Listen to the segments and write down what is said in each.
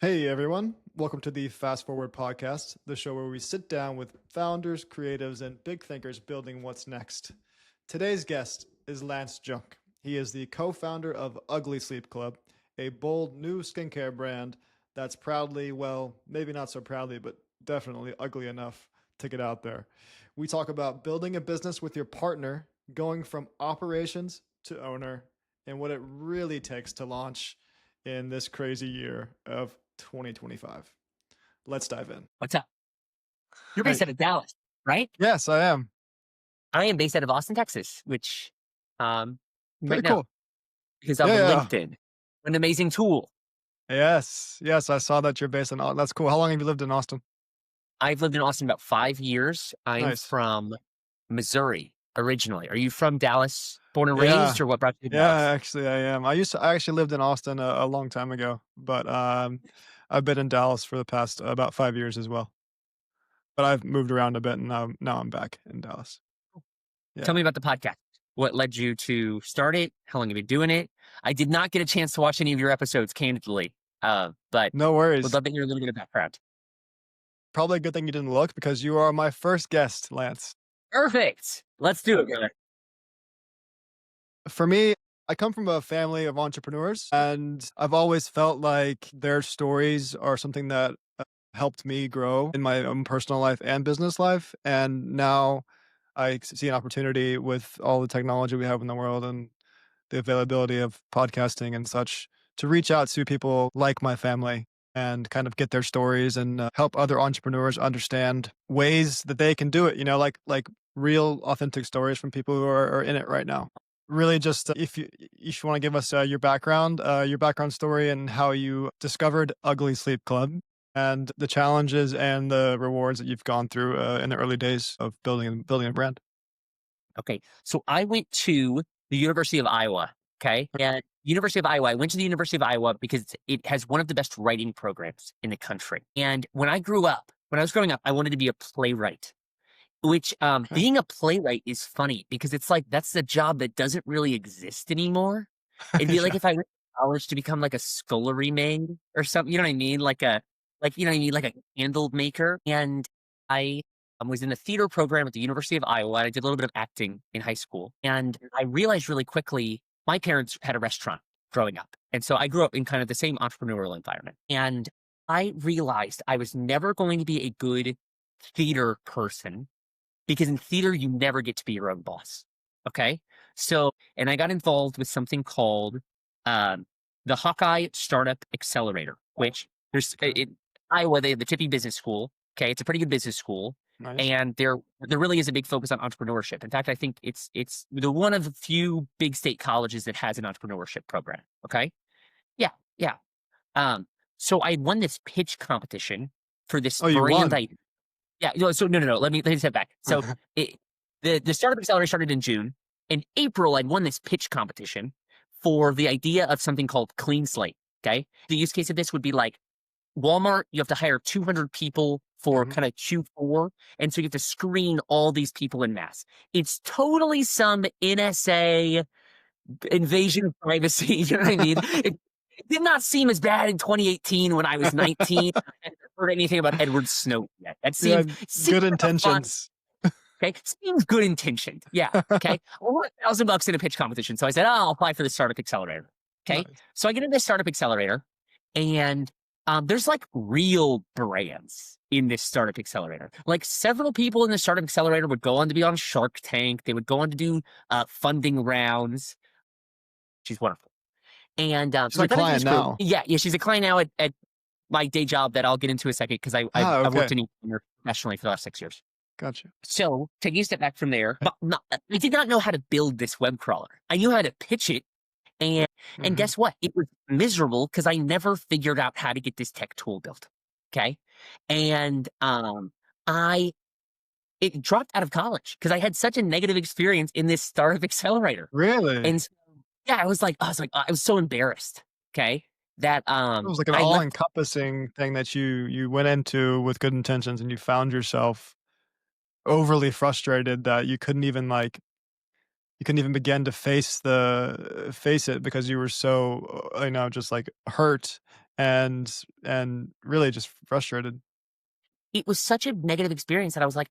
Hey everyone, welcome to the Fast Forward podcast, the show where we sit down with founders, creatives, and big thinkers building what's next. Today's guest is Lance Junck. He is the co-founder of Ugly Sleep Club, a bold new skincare brand that's proudly, well, maybe not so proudly, but definitely ugly enough to get out there. We talk about building a business with your partner, going from operations to owner, and what it really takes to launch in this crazy year of 2025. Let's dive in. What's up? You're based Hey, out of Dallas, right? yes, I am. I am based out of Austin, Texas, which you Pretty might know cool. because of Yeah, LinkedIn. An amazing tool. yes. I saw that you're based in Austin. That's cool. How long have you lived in Austin? I've lived in Austin about 5 years. I'm Nice. from Missouri originally. Are you from Dallas, born and Yeah, raised, or what brought you to yeah. Dallas? Actually, I am. I actually lived in Austin a long time ago, but I've been in Dallas for the past about 5 years as well. But I've moved around a bit, and now I'm back in Dallas. Tell Yeah. me about the podcast. What led you to start it? How long have you been doing it? I did not get a chance to watch any of your episodes, candidly, but No would worries. love to hear a little bit of background. Probably a good thing you didn't look because you are my first guest, Lance. Perfect. Let's do it, brother. For me, I come from a family of entrepreneurs, and I've always felt like their stories are something that helped me grow in my own personal life and business life. And now see an opportunity with all the technology we have in the world and the availability of podcasting and such to reach out to people like my family and kind of get their stories and help other entrepreneurs understand ways that they can do it, like real authentic stories from people who are in it right now. Really, just if you want to give us your background story and how you discovered Ugly Sleep Club and the challenges and the rewards that you've gone through in the early days of building a brand. Okay. So I went to the University of Iowa. Okay. And I went to the University of Iowa because it has one of the best writing programs in the country. And when I was growing up, I wanted to be a playwright, which Okay. being a playwright is funny because it's like that's a job that doesn't really exist anymore. It'd be like Yeah. if I went to college to become like a scullery maid or something, you know what I mean? You know what I mean? Like a candle maker. And I was in the theater program at the University of Iowa. I did a little bit of acting in high school. And I realized really quickly my parents had a restaurant growing up. And so I grew up in kind of the same entrepreneurial environment. And I realized I was never going to be a good theater person because in theater, you never get to be your own boss. Okay. So, and I got involved with something called the Hawkeye Startup Accelerator, which there's Okay. in Iowa, they have the Tippy Business School. Okay. It's a pretty good business school. Nice. And there really is a big focus on entrepreneurship. In fact, I think it's the one of the few big state colleges that has an entrepreneurship program. Okay. Yeah. Yeah. Um, so I won this pitch competition for this Oh, you brand won. idea. Yeah, no, so no. Let me step back. So it, the startup accelerator started in June. In April, I'd won this pitch competition for the idea of something called Clean Slate. Okay, the use case of this would be like Walmart. You have to hire 200 people for Mhm. kind of Q4, and so you have to screen all these people in mass. It's totally some NSA invasion of privacy. You know what I mean? It did not seem as bad in 2018 when I was 19. I hadn't heard anything about Edward Snowden yet. That You seemed had seemed good like a fun. intentions. Okay, seems good intentioned. Yeah. Okay. Well, $1,000 in a pitch competition. So I said, oh, I'll apply for the startup accelerator. Okay. Nice. So I get into this startup accelerator, and there's like real brands in this startup accelerator. Like several people in the startup accelerator would go on to be on Shark Tank. They would go on to do funding rounds. She's wonderful. And She's so I a got into client this group. now. Yeah. She's a client now at my day job that I'll get into in a second because I've Okay. worked in e-commerce professionally for the last 6 years. Gotcha. So taking a step back from there, I did not know how to build this web crawler. I knew how to pitch it. And Mhm. guess what? It was miserable because I never figured out how to get this tech tool built. Okay. And I it dropped out of college because I had such a negative experience in this startup accelerator. Really? And so, yeah, I was so embarrassed. Okay. That It was like an I left. all-encompassing thing that you went into with good intentions, and you found yourself overly frustrated that you couldn't even begin to face it because you were so, just like hurt and really just frustrated. It was such a negative experience that I was like,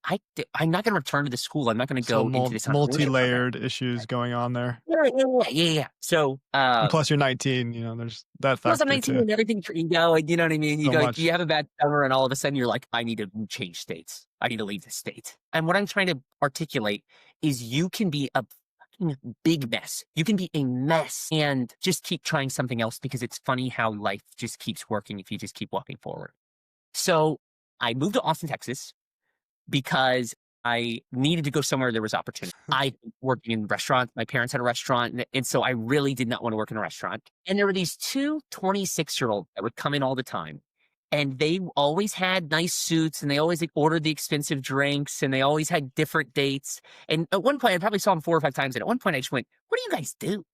I'm not going to return to the school. I'm not going to So go into this entrepreneurship program. multi-layered issues going on there. Yeah, yeah, yeah, yeah, yeah. So, And plus you're 19, there's that plus I'm factor 19 too. and everything, you know, like, you know what I mean? You So go, like, you much. have a bad summer and all of a sudden you're like, I need to change states. I need to leave the state. And what I'm trying to articulate is you can be a fucking big mess. You can be a mess and just keep trying something else because it's funny how life just keeps working if you just keep walking forward. So I moved to Austin, Texas because I needed to go somewhere there was opportunity. I working in restaurants. My parents had a restaurant, and so I really did not want to work in a restaurant. And there were these two 26-year-olds that would come in all the time. And they always had nice suits and they always like, ordered the expensive drinks and they always had different dates. And at one point, I probably saw them 4 or 5 times. And at one point, I just went, what do you guys do?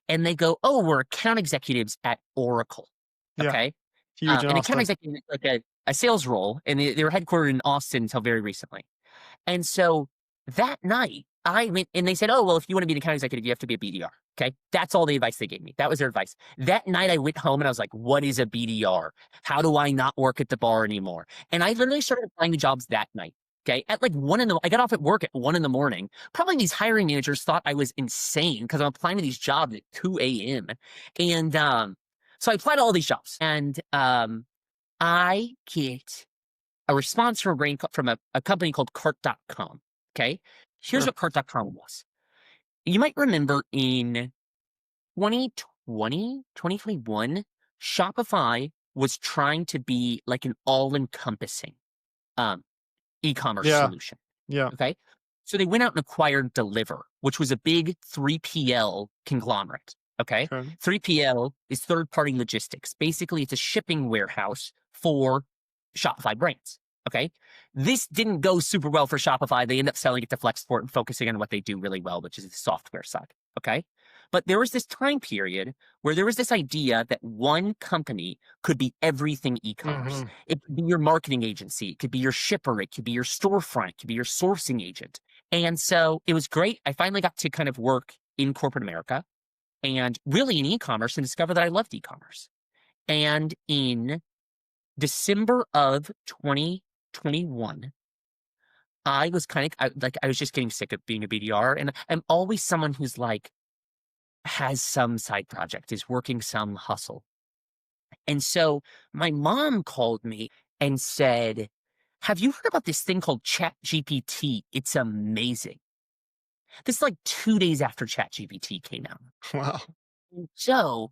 And they go, oh, we're account executives at Oracle. Yeah, Okay. huge in An account Austin. executive is like a sales role. And they were headquartered in Austin until very recently. And so that night, I went and they said, oh, well, if you want to be an account executive, you have to be a BDR. Okay. That's all the advice they gave me. That was their advice. That night, I went home and I was like, what is a BDR? How do I not work at the bar anymore? And I literally started applying to jobs that night. Okay. At like I got off at work at 1 a.m. Probably these hiring managers thought I was insane because I'm applying to these jobs at 2 a.m. And so I applied to all these jobs and I get a response from a company called Cart.com. Okay. Here's Sure. what Cart.com was. You might remember in 2020, 2021, Shopify was trying to be like an all-encompassing um, e-commerce Yeah, solution. yeah, Okay. So they went out and acquired Deliver, which was a big 3PL conglomerate. Okay. okay. 3PL is third party logistics. Basically, it's a shipping warehouse for Shopify brands. Okay. This didn't go super well for Shopify. They end up selling it to Flexport and focusing on what they do really well, which is the software side. Okay. But there was this time period where there was this idea that one company could be everything e-commerce. Mhm. It could be your marketing agency. It could be your shipper. It could be your storefront. It could be your sourcing agent. And so it was great. I finally got to kind of work in corporate America and really in e-commerce and discovered that I loved e-commerce. And in December of 2021, I was I was just getting sick of being a BDR. And I'm always someone who's like, has some side project, is working some hustle. And so my mom called me and said, have you heard about this thing called ChatGPT? It's amazing. This is like 2 days after ChatGPT came out. Wow. So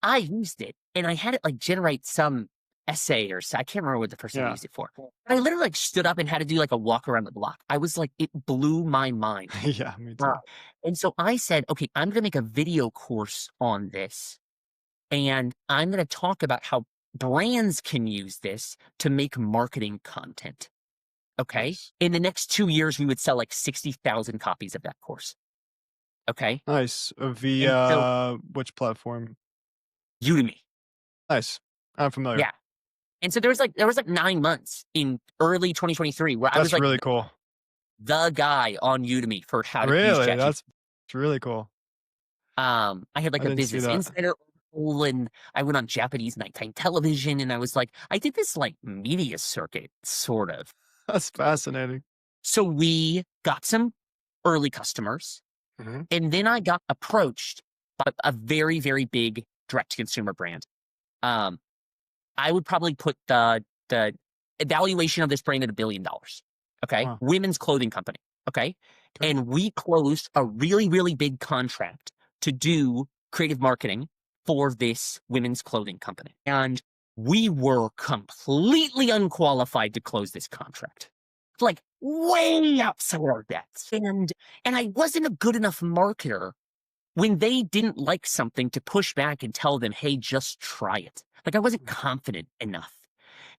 I used it and I had it like generate some essay I can't remember what the first thing I Yeah. used it for. But I literally like stood up and had to do like a walk around the block. I was like, it blew my mind. Yeah, me Wow. too. And so I said, okay, I'm going to make a video course on this. And I'm going to talk about how brands can use this to make marketing content. Okay. Nice. In the next 2 years, we would sell like 60,000 copies of that course. Okay. Nice. And so Via which platform? Udemy. Nice. I'm familiar. Yeah. And so there was like 9 months in early 2023 where I was That's like really cool. the guy on Udemy for how to use Really? ChatGPT. That's really cool. I had I like a didn't see Business that. Insider article and I went on Japanese nighttime television and I was like, I did this like media circuit sort of. That's fascinating. So we got some early customers Mhm. and then I got approached by a very, very big direct to consumer brand. Um, I would probably put the evaluation of this brand at $1 billion. Okay. Wow. Women's clothing company. Okay. Okay. And we closed a really, really big contract to do creative marketing for this women's clothing company. And we were completely unqualified to close this contract. Like way outside our depths. And I wasn't a good enough marketer when they didn't like something to push back and tell them, hey, just try it. Like I wasn't confident enough.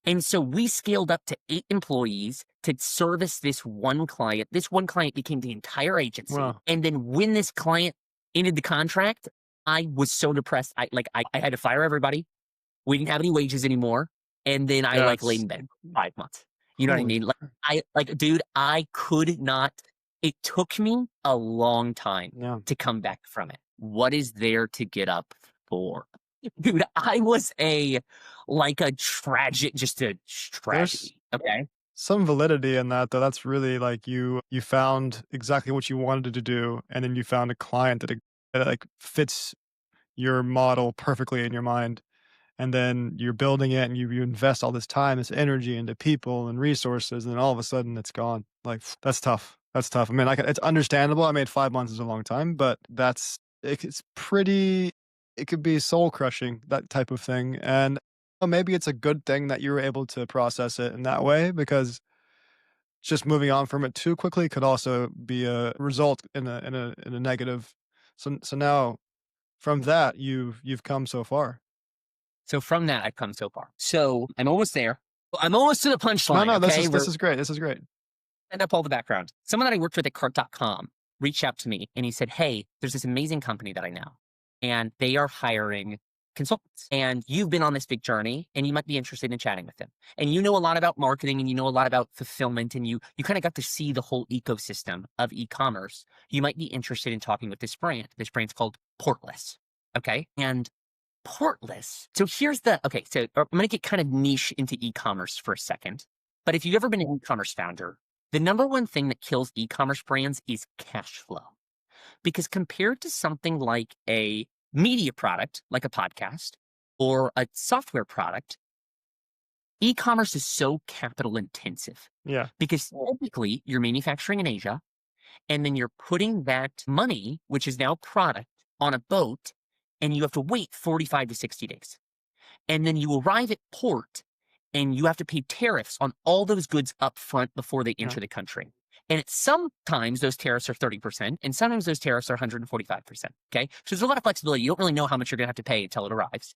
And so we scaled up to 8 employees to service this one client. This one client became the entire agency. Wow. And then when this client ended the contract, I was so depressed. I had to fire everybody. We didn't have any wages anymore. And then I Yeah, like laid it's in bed for 5 months. You know what I holy mean? crap. Dude, I could not. It took me a long time Yeah. to come back from it. What is there to get up for? Dude, I was a like a tragic, just a There's tragedy. Okay. some validity in that, though. That's really like you found exactly what you wanted to do, and then you found a client that like fits your model perfectly in your mind. And then you're building it and you invest all this time, this energy into people and resources, and then all of a sudden it's gone. Like that's tough. That's tough. I mean, it's understandable. I mean, 5 months is a long time, but it's pretty. It could be soul crushing, that type of thing. And maybe it's a good thing that you were able to process it in that way, because just moving on from it too quickly could also be a result in a negative. So now from that you've come so far. So from that, I've come so far. So I'm almost there. I'm almost to the No, punchline. no, this Okay. is We're this is great. This is great. end up all the background. Someone that I worked with at cart.com reached out to me and he said, "Hey, there's this amazing company that I know, and they are hiring consultants. And you've been on this big journey and you might be interested in chatting with them. And you know a lot about marketing and you know a lot about fulfillment and you kind of got to see the whole ecosystem of e-commerce. You might be interested in talking with this brand. This brand's called Portless." Okay. And Portless. So here's the, okay, so I'm going to get kind of niche into e-commerce for a second. But if you've ever been an e-commerce founder, the number one thing that kills e-commerce brands is cash flow. Because compared to something like a media product, like a podcast, or a software product, e-commerce is so capital intensive. Yeah. Because typically you're manufacturing in Asia, and then you're putting that money, which is now product, on a boat, and you have to wait 45 to 60 days. And then you arrive at port and you have to pay tariffs on all those goods up front before they enter the country. And sometimes those tariffs are 30%, and sometimes those tariffs are 145%. Okay. So there's a lot of flexibility. You don't really know how much you're going to have to pay until it arrives.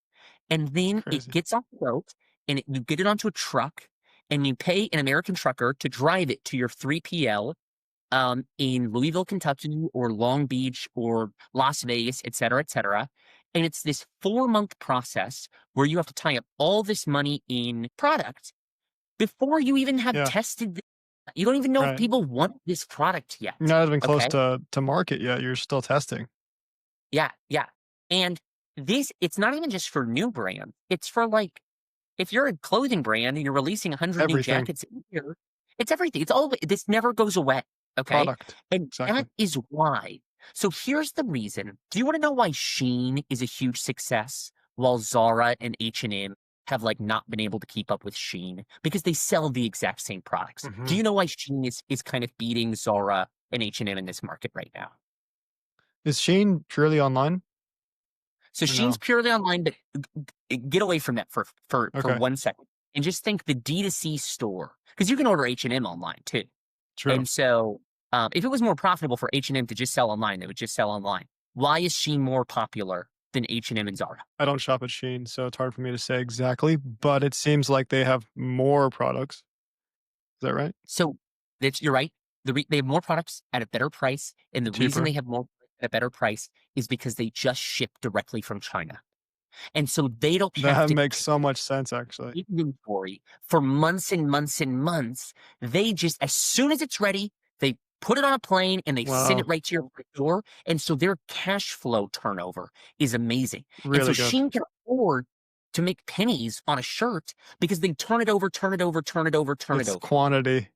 And then it Crazy. gets off the boat and you get it onto a truck and you pay an American trucker to drive it to your 3PL in Louisville, Kentucky, or Long Beach, or Las Vegas, et cetera, et cetera. And it's this 4-month process where you have to tie up all this money in product before you even have Yeah. tested. You don't even know if Right. people want this product yet. You're not even close Okay. to market yet. You're still testing. Yeah. Yeah. And it's not even just for new brands. It's for like, if you're a clothing brand and you're releasing 100 new Everything. jackets a year, it's everything. It's all, this never goes away. Okay. Product. And Exactly. that is why. So here's the reason. Do you want to know why Shein is a huge success while Zara and H&M have like not been able to keep up with Shein? Because they sell the exact same products. Do Mhm. you know why Shein is kind of beating Zara and H&M in this market right now? Is Shein purely online So or Shein's no? purely online, but get away from that for Okay. 1 second and just think the D2C store, because you can order H&M online too. True. And so if it was more profitable for H&M to just sell online, they would just sell online. Why is Shein more popular than H&M and Zara? I don't shop at Shein, so it's hard for me to say exactly, but it seems like they have more products. Is that right? So you're right. They have more products at a better price. And the reason Cheaper. they have more at a better price is because they just ship directly from China. And so they don't have That to makes so much sense, actually. inventory for months and months and months. They just, as soon as it's ready, they put it on a plane and they send it Wow. right to your door. And so their cash flow turnover is amazing. And so Really good. Shein can afford to make pennies on a shirt because they turn it over, turn it over, turn it over, turn it It's over. quantity.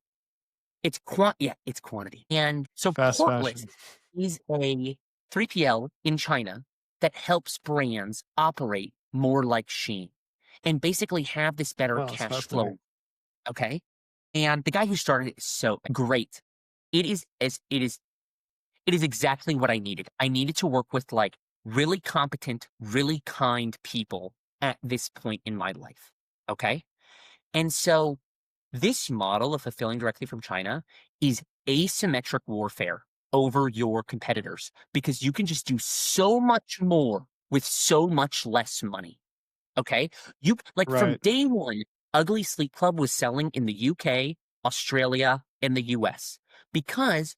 It's quantity. And so Fast Portless fashion. is a 3PL in China that helps brands operate more like Shein and basically have this better Wow, that's cash fascinating. flow. Okay. And the guy who started it is so great. It is exactly what I needed. I needed to work with like really competent, really kind people at this point in my life. Okay. And so this model of fulfilling directly from China is asymmetric warfare over your competitors because you can just do so much more with so much less money. Okay. You like from Right. day one, Ugly Sleep Club was selling in the UK, Australia, and the US because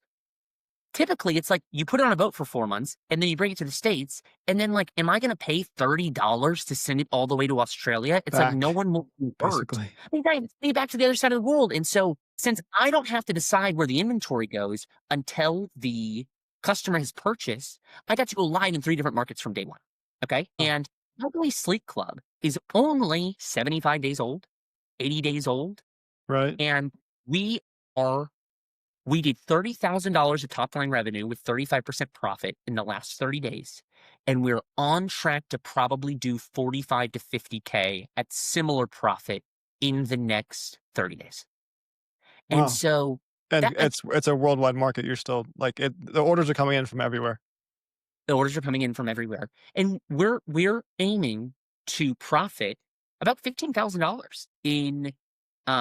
typically it's like you put it on a boat for 4 months and then you bring it to the States. And then, like, am I going to pay $30 to send it all the way to Australia? It's like no Back, one will convert. basically. I mean, I have to take it back to the other side of the world. And so, since I don't have to decide where the inventory goes until the customer has purchased, I got to go live in 3 different markets from day one. Okay. Oh, And Ugly Sleep Club is only 75 days old, 80 days old, Right. and we are we did $30,000 of top line revenue with 35% profit in the last 30 days. And we're on track to probably do 45 to 50K at similar profit in the next 30 days. And Wow. so And that I it's a worldwide market. You're still like the orders are coming in from everywhere. The orders are coming in from everywhere. And we're aiming to profit about $15,000 in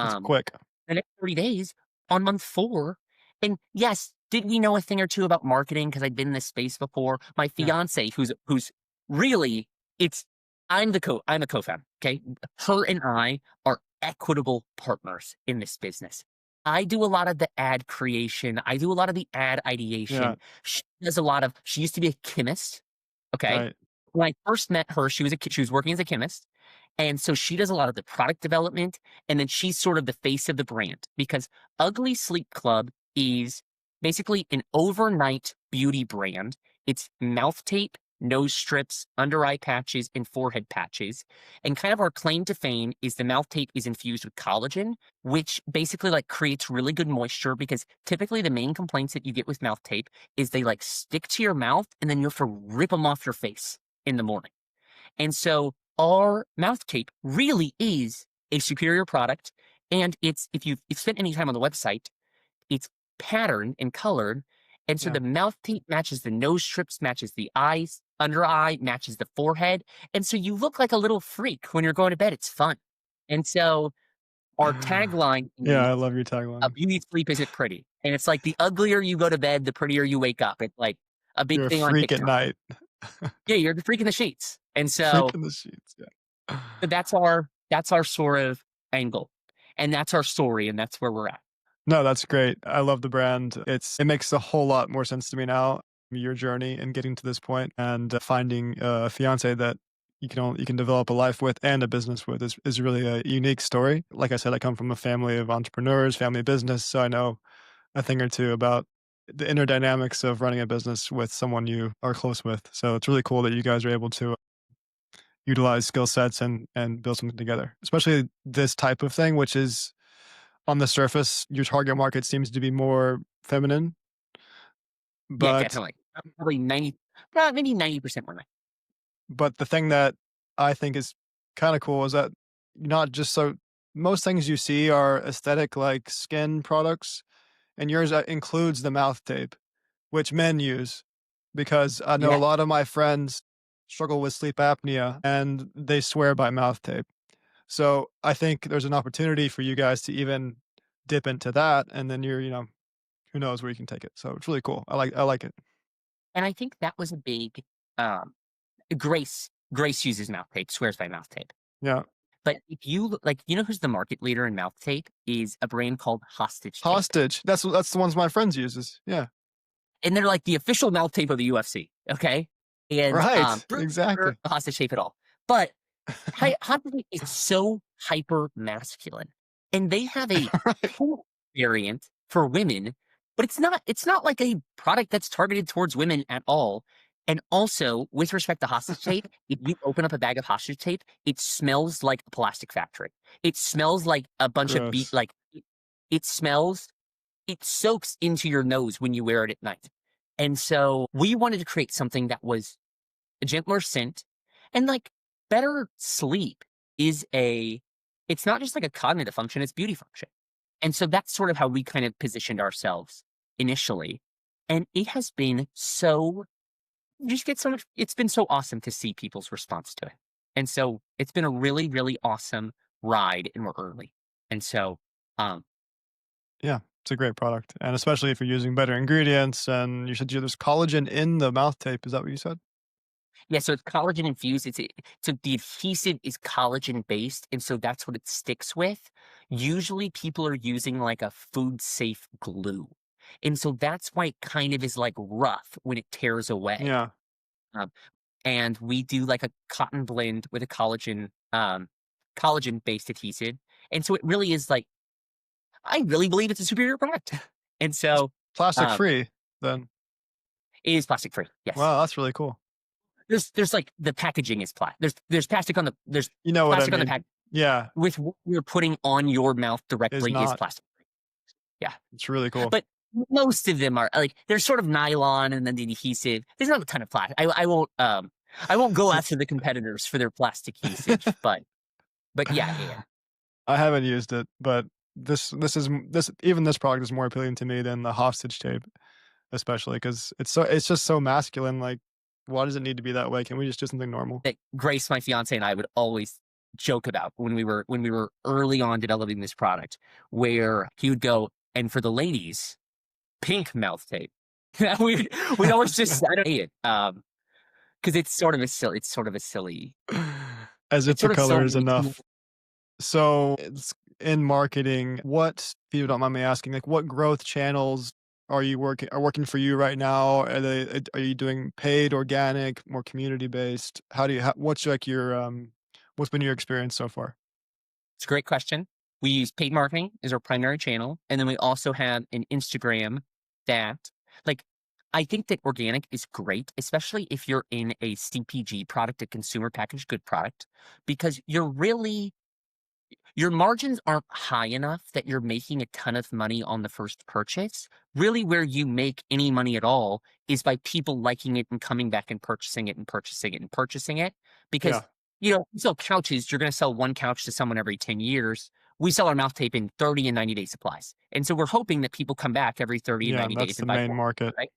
That's um quick. the next 30 days on month 4. And yes, did we know a thing or two about marketing because I'd been in this space before? My Yeah. fiance, who's really it's I'm a co-founder, okay? Her and I are equitable partners in this business. I do a lot of the ad creation. I do a lot of the ad Yeah. ideation. She used to be a chemist, okay? Right. When I first met her, she was working as a chemist, and so she does a lot of the product development, and then she's sort of the face of the brand because Ugly Sleep Club is basically an overnight beauty brand. It's mouth tape, nose strips, under eye patches, and forehead patches. And kind of our claim to fame is the mouth tape is infused with collagen, which basically like creates really good moisture because typically the main complaints that you get with mouth tape is they like stick to your mouth and then you have to rip them off your face in the morning. And so our mouth tape really is a superior product. And it's if you've spent any time on the website, it's patterned and colored. And so Yeah. the mouth tape matches the nose strips, matches the eyes, under eye, matches the forehead. And so you look like a little freak when you're going to bed. It's fun. And so our tagline Yeah, is I love your a tagline. beauty sleep isn't pretty. And it's like the uglier you go to bed, the prettier you wake up. It's like a big You're a thing on freak at TikTok. night. Yeah, you're the freak in the sheets. And Freak so in the sheets, yeah. that's our sort of angle, and that's our story, and that's where we're at. No, that's great. I love the brand. It makes a whole lot more sense to me now, your journey in getting to this point and finding a fiance that you can develop a life with and a business with is really a unique story. Like I said, I come from a family of entrepreneurs, family business, so I know a thing or two about the inner dynamics of running a business with someone you are close with. So it's really cool that you guys are able to utilize skill sets and build something together, especially this type of thing, which is on the surface, your target market seems to be more feminine, Yeah, but definitely. Probably 90, well, maybe 90% women. the thing that I think is kind of cool is that not just so most things you see are aesthetic like skin products, and yours includes the mouth tape, which men use because I know a Yeah, lot of my friends struggle with sleep apnea and they swear by mouth tape. So I think there's an opportunity for you guys to even dip into that, and then who knows where you can take it. So it's really cool. I like it. and I think that was a big, um Grace uses mouth tape, swears by mouth tape. Yeah. But if you look like, you know who's the market leader in mouth tape is a brand called Hostage Tape. Hostage. That's the ones my friends uses. Yeah. And they're like the official mouth tape of the UFC, okay? And, Right. brr, brr, Exactly. hostage tape at all. But hostage tape is so hyper masculine, and they have a Right. pink variant for women, but it's not like a product that's targeted towards women at all. And also, with respect to hostage tape, if you open up a bag of hostage tape, it smells like a plastic factory. It smells like a bunch of Gross. it smells it soaks into your nose when you wear it at night. And so we wanted to create something that was a gentler scent and like better sleep is a it's not just like a cognitive function, it's beauty function. And so that's sort of how we kind of positioned ourselves initially. And it has been so you just get so much it's been so awesome to see people's response to it. And so it's been a really, really awesome ride and we're early. And so um Yeah. It's a great product, and especially if you're using better ingredients. And you said there's collagen in the mouth tape. Is that what you said? yeah, so it's collagen infused. So the adhesive is collagen based, and so that's what it sticks with. Usually, people are using like a food safe glue, and so that's why it kind of is like rough when it tears away. Yeah. Um, and we do like a cotton blend with a collagen based adhesive, and so it really is like I really believe it's a superior product, and It's so plastic um, free then. it is plastic free. Yes. Wow, that's really cool. there's like the packaging is plastic. There's You know what I plastic on the mean? pack Yeah, with what you're putting on your mouth is directly is not. plastic. Yeah. It's really cool. But most of them are like they're sort of nylon and then the adhesive. There's not a ton of plastic. I won't go after the competitors for their plastic usage, but yeah, yeah, yeah. I haven't used it, but this even this product is more appealing to me than the hostage tape, especially because it's just so masculine. Like, why does it need to be that way? Can we just do something normal? That Grace, my fiance, and I would always joke about when we were early on developing this product, where he would go, and for the ladies, pink mouth tape. We'd always just I don't say it because it's sort of a silly As if it's the sort of color is silly. enough. So it's in marketing. What, if you don't mind me asking, like what growth channels are working for you right now? Are you doing paid, organic, more community based? What's like what's been your experience so far? It's a great question. We use paid marketing as our primary channel, and then we also have an Instagram that, like, I think that organic is great, especially if you're in a CPG product, a consumer packaged good product, because your margins aren't high enough that you're making a ton of money on the first purchase. Really, where you make any money at all is by people liking it and coming back and purchasing it and purchasing it and purchasing it. Because, Yeah, you sell couches, you're going to sell one couch to someone every 10 years. We sell our mouth tape in 30 and 90-day supplies. And so we're hoping that people come back every 30 and yeah, 90 that's days the and buy main more, market. right?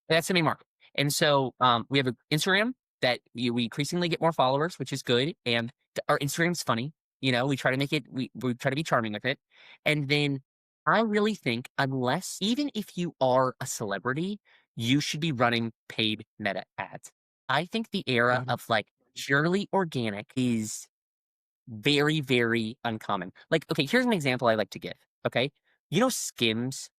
That's the main market. And so we have an Instagram that we increasingly get more followers, which is good. And our Instagram's funny. We try to make it, we try to be charming with it. And then I really think, even if you are a celebrity, you should be running paid meta ads. I think the era Got it. of like purely organic is very, very uncommon. Like, okay, here's an example I like to give. Okay. Skims.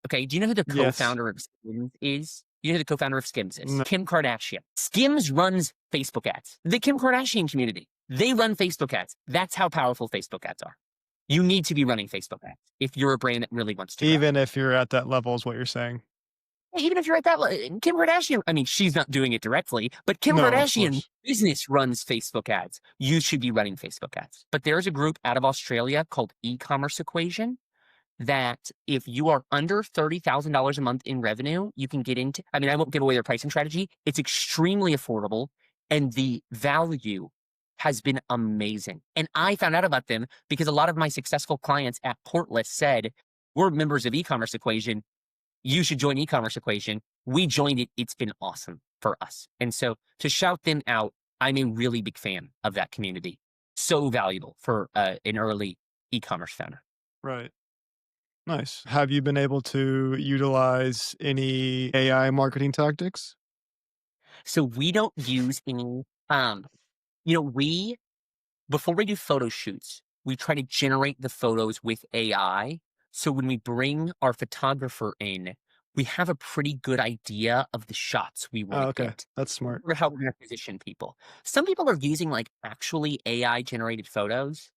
Okay, do you know who the Yes. co-founder of Skims is? You know who the co-founder of Skims is? No, Kim Kardashian. Skims runs Facebook ads. The Kim Kardashian community, they run Facebook ads. That's how powerful Facebook ads are. You need to be running Facebook ads if you're a brand that really wants to grow. even if you're at that level, is what you're saying. Even if you're at that level, Kim Kardashian, I mean, she's not doing it directly, but Kim No, of Kardashian course. business runs Facebook ads. You should be running Facebook ads. But there's a group out of Australia called E-commerce Equation that if you are under $30,000 a month in revenue, you can get into. I mean, I won't give away their pricing strategy. It's extremely affordable, and the value has been amazing. And I found out about them because a lot of my successful clients at Portless said, "We're members of E-commerce Equation. You should join E-commerce Equation." We joined it. It's been awesome for us. And so to shout them out, I'm a really big fan of that community. So valuable for an early e-commerce founder. Right. Nice. Have you been able to utilize any AI marketing tactics? So we don't use any, we, before we do photo shoots, we try to generate the photos with AI. So when we bring our photographer in, we have a pretty good idea of the shots we want Oh, to okay. get That's smart. or how we're going to position people. Some people are using like actually AI generated photos.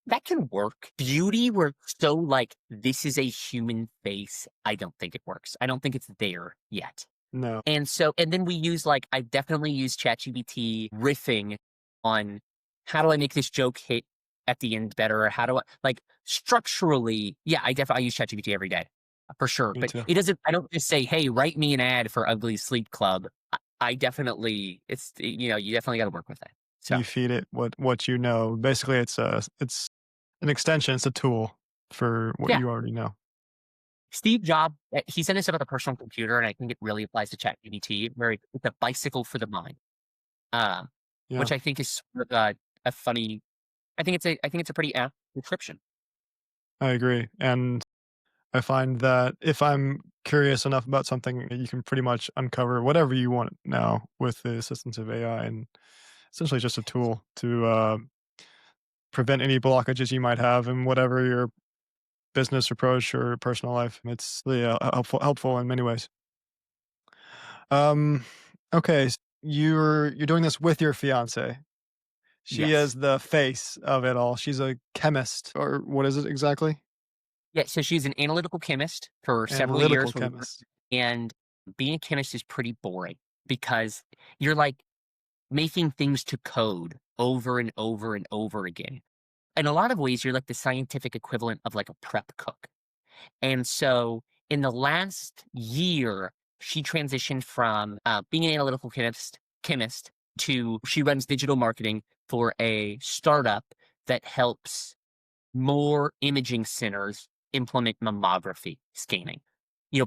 That can work. Beauty, where so like this is a human face, I don't think it works. I don't think it's there yet. No. And then we use like, I've definitely used ChatGPT riffing on how do I make this joke hit at the end better? Or how do I, like, structurally, yeah, I use ChatGPT every day for sure. Me But too. I don't just say, hey, write me an ad for Ugly Sleep Club. I definitely, you definitely got to work with it. So, You feed it what you know. Basically, it's an extension. It's a tool for what yeah. you already know. Steve Jobs, he said this about the personal computer, and I think it really applies to ChatGPT, where it's a bicycle for the mind. Um, Yeah, which I think is sort of a funny. I think it's a pretty apt description. I agree. And I find that if I'm curious enough about something, you can pretty much uncover whatever you want now with the assistance of AI, and essentially just a tool to prevent any blockages you might have in whatever your business approach or personal life. It's really helpful in many ways. Um, okay, you're doing this with your fiance. She is Yes. the face of it all. She's a chemist, or what is it exactly? Yeah. So she's an analytical chemist for several Analytical years, chemist. and being a chemist is pretty boring because you're like making things to code over and over and over again. In a lot of ways, you're like the scientific equivalent of like a prep cook. And so in the last year, she transitioned from being an analytical chemist to she runs digital marketing for a startup that helps more imaging centers implement mammography scanning.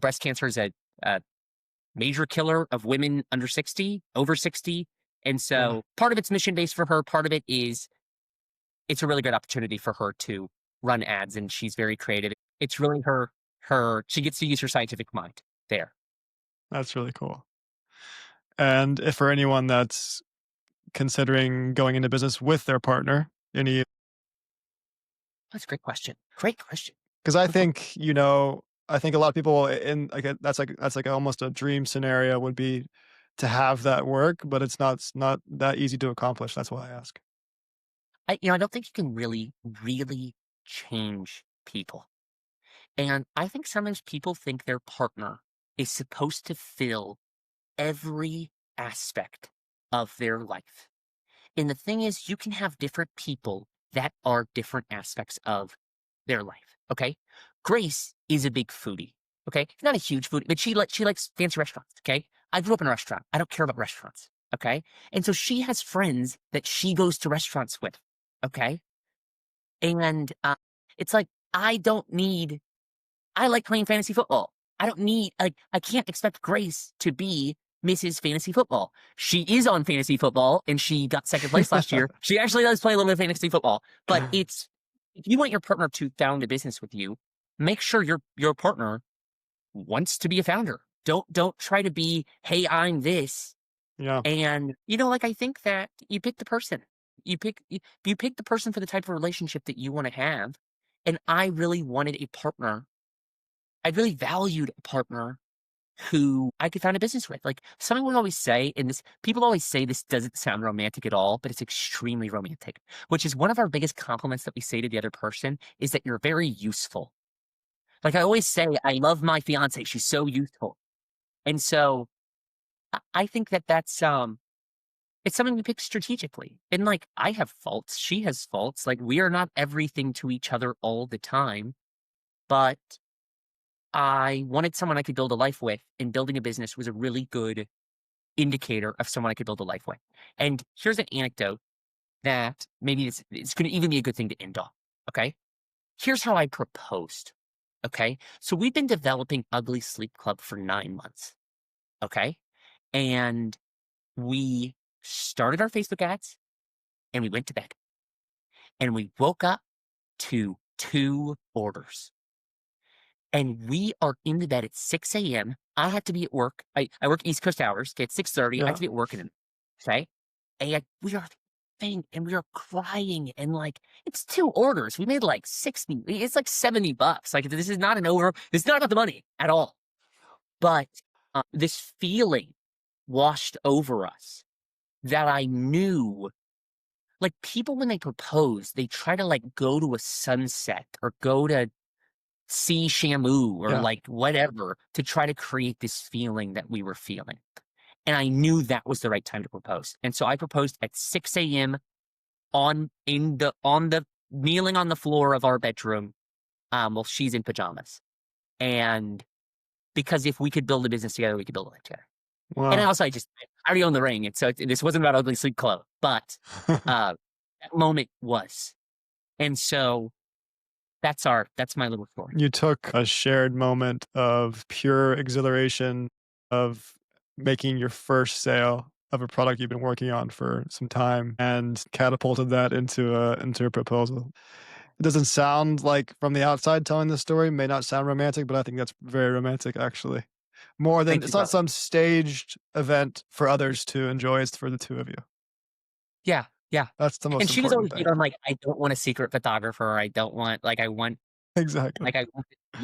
Breast cancer is a major killer of women under 60, over 60. And Yeah, so part of it's mission based for her, part of it is it's a really good opportunity for her to run ads, and she's very creative. It's really her she gets to use her scientific mind there. that's really cool. And if for anyone that's considering going into business with their partner, any That's a great question. Great question. because I Good que think, I think a lot of people in like that's like almost a dream scenario would be to have that work, but it's not that easy to accomplish. That's why I ask. I don't think you can really change people. And I think sometimes people think their partner is supposed to fill every aspect of their life. And the thing is, you can have different people that are different aspects of their life. Okay. Grace is a big foodie. Okay. Not a huge foodie, but she likes fancy restaurants. Okay. I grew up in a restaurant. I don't care about restaurants. Okay. And so she has friends that she goes to restaurants with. Okay. And it's like, I don't need I like playing fantasy football. I don't need I can't expect Grace to be Mrs. Fantasy Football. She is on fantasy football and she got second place last year. She actually does play a little bit of fantasy football. But it's if you want your partner to found a business with you, make sure your partner wants to be a founder. Don't try to be, hey, I'm this. Yeah, And like I think that you pick the person. You pick the person for the type of relationship that you want to have. And I really wanted a partner I really valued a partner who I could found a business with. Like someone would always say, and this people always say this doesn't sound romantic at all, but it's extremely romantic, which is one of our biggest compliments that we say to the other person is that you're very useful. Like I always say, I love my fiance. She's so useful. And so I think that that's it's something we pick strategically. And like I have faults, she has faults. Like we are not everything to each other all the time, but I wanted someone I could build a life with, and building a business was a really good indicator of someone I could build a life with. And here's an anecdote that maybe it's going to even be a good thing to end on. Okay. Here's how I proposed. Okay. So we've been developing Ugly Sleep Club for 9 months. Okay. And we started our Facebook ads and we went to bed and we woke up to 2 orders. And we are in the bed at 6 a.m. I have to be at work. I work East Coast hours. Okay, at 6:30, I have yeah, to be at work okay? And we are and we are crying and like it's 2 orders. We made like 60. It's like $70. Like this is not it's not about the money at all. But this feeling washed over us that I knew like people when they propose, they try to like go to a sunset or go to see Shamu or yeah. like whatever to try to create this feeling that we were feeling. And I knew that was the right time to propose. And so I proposed at 6 a.m. on the kneeling on the floor of our bedroom while she's in pajamas. And because if we could build a business together, we could build a life together. And Wow. also I already own the ring. And so this wasn't about Ugly Sleep Club, but that moment was. And so that's my little story. You took a shared moment of pure exhilaration of making your first sale of a product you've been working on for some time and catapulted that into a proposal. It doesn't sound like from the outside telling the story may not sound romantic, but I think that's very romantic actually. More than Thank you, it's not brother. some staged event for others to enjoy, it's for the 2 of you. Yeah, yeah. That's the And most she was important always big thing. on, like, I don't want a secret photographer, Exactly.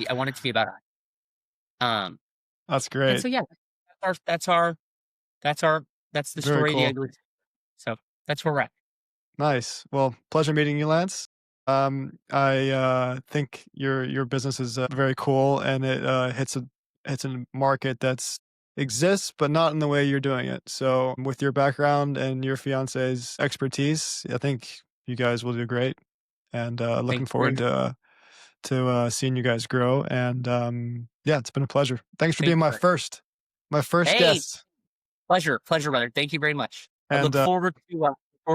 I want it to be about us. Um, That's and great. so, yeah, that's our that's our that's the Very story of the cool. ugly. So, that's where we're at. Nice. Well, pleasure meeting you, Lance. I think your business is very cool, and it hits a market that's exists, but not in the way you're doing it. So, with your background and your fiance's expertise, I think you guys will do great. And Thank looking you very forward much. to seeing you guys grow. And yeah, it's been a pleasure. Thanks for Thank being you, brother. my first Hey, guest. pleasure, brother. Thank you very much. I And look forward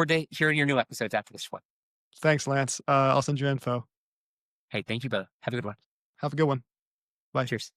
to hearing your new episodes after this one. thanks, Lance. I'll send you info. Hey, thank you, brother. Have a good one. Have a good one. Bye. Cheers.